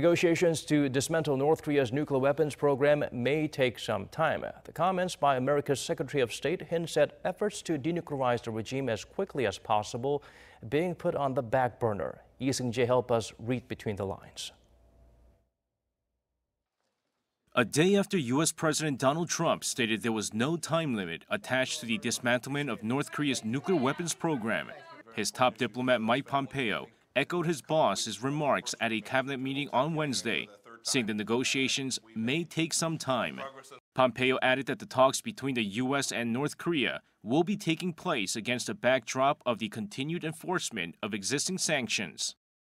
Negotiations to dismantle North Korea's nuclear weapons program may take some time. The comments by America's Secretary of State hints at efforts to denuclearize the regime as quickly as possible being put on the back burner. Lee Seung-jae help us read between the lines. A day after U.S. President Donald Trump stated there was no time limit attached to the dismantlement of North Korea's nuclear weapons program, his top diplomat Mike Pompeo echoed his boss's remarks at a cabinet meeting on Wednesday, saying the negotiations may take some time. Pompeo added that the talks between the U.S. and North Korea will be taking place against a backdrop of the continued enforcement of existing sanctions.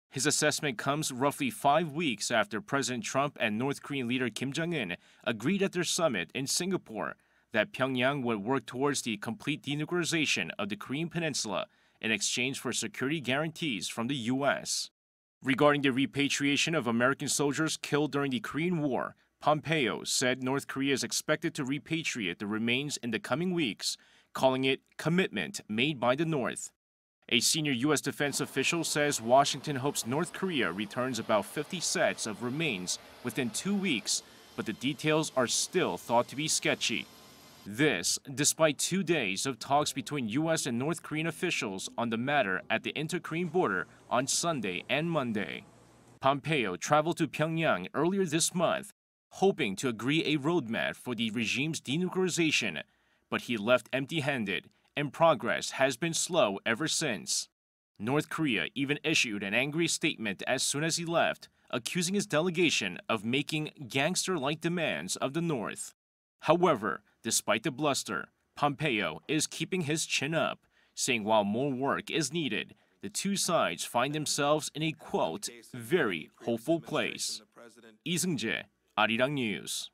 His assessment comes roughly 5 weeks after President Trump and North Korean leader Kim Jong-un agreed at their summit in Singapore that Pyongyang would work towards the complete denuclearization of the Korean Peninsula in exchange for security guarantees from the U.S. Regarding the repatriation of American soldiers killed during the Korean War, Pompeo said North Korea is expected to repatriate the remains in the coming weeks, calling it commitment made by the North. A senior U.S. defense official says Washington hopes North Korea returns about 50 sets of remains within 2 weeks, but the details are still thought to be sketchy. This, despite 2 days of talks between U.S. and North Korean officials on the matter at the inter-Korean border on Sunday and Monday. Pompeo traveled to Pyongyang earlier this month, hoping to agree a roadmap for the regime's denuclearization, but he left empty-handed, and progress has been slow ever since. North Korea even issued an angry statement as soon as he left, accusing his delegation of making gangster-like demands of the North. However, despite the bluster, Pompeo is keeping his chin up, saying while more work is needed, the two sides find themselves in a, quote, very hopeful place. Lee Seung-jae, Arirang News.